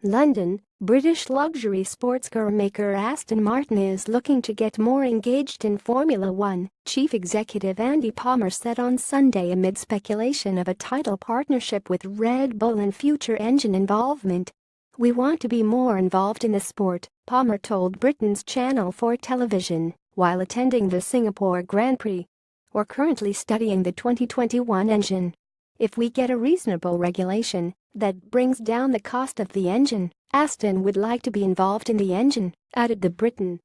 London, British luxury sports car maker Aston Martin is looking to get more engaged in Formula One, Chief Executive Andy Palmer said on Sunday amid speculation of a title partnership with Red Bull and future engine involvement. "We want to be more involved in the sport," Palmer told Britain's Channel 4 television while attending the Singapore Grand Prix. "We're currently studying the 2021 engine. If we get a reasonable regulation that brings down the cost of the engine, Aston would like to be involved in the engine," added the Briton.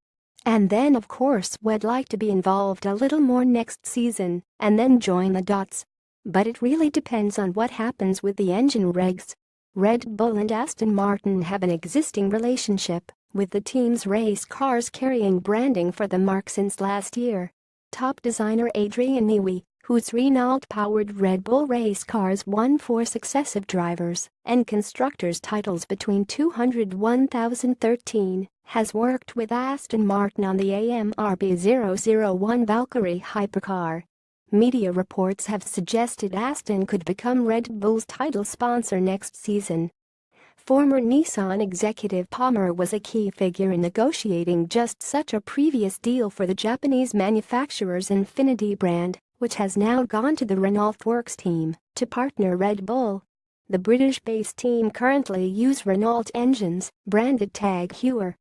"And then of course we'd like to be involved a little more next season and then join the dots. But it really depends on what happens with the engine regs." Red Bull and Aston Martin have an existing relationship, with the team's race cars carrying branding for the marque since last year. Top designer Adrian Newey, whose Renault-powered Red Bull race cars won 4 successive drivers and constructors titles between 2013, has worked with Aston Martin on the AMRB 001 Valkyrie hypercar. Media reports have suggested Aston could become Red Bull's title sponsor next season. Former Nissan executive Palmer was a key figure in negotiating just such a previous deal for the Japanese manufacturer's Infiniti brand, which has now gone to the Renault Works team to partner Red Bull. The British-based team currently use Renault engines, branded Tag Heuer.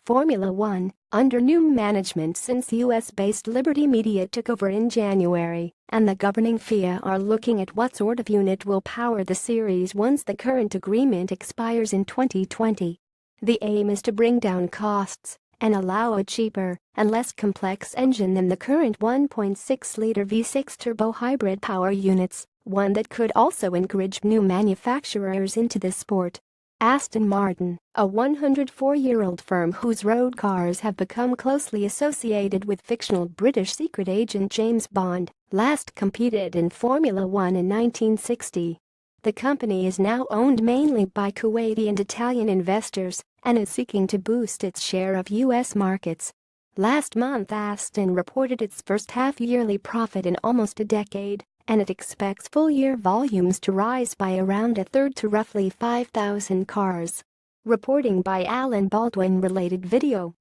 Formula One, under new management since US-based Liberty Media took over in January, and the governing FIA are looking at what sort of unit will power the series once the current agreement expires in 2020. The aim is to bring down costs and allow a cheaper and less complex engine than the current 1.6-liter V6 turbo hybrid power units, one that could also encourage new manufacturers into the sport. Aston Martin, a 104-year-old firm whose road cars have become closely associated with fictional British secret agent James Bond, last competed in Formula One in 1960. The company is now owned mainly by Kuwaiti and Italian investors and is seeking to boost its share of U.S. markets. Last month, Aston reported its first half-yearly profit in almost a decade, and it expects full-year volumes to rise by around a third to roughly 5,000 cars. Reporting by Alan Baldwin. Related video.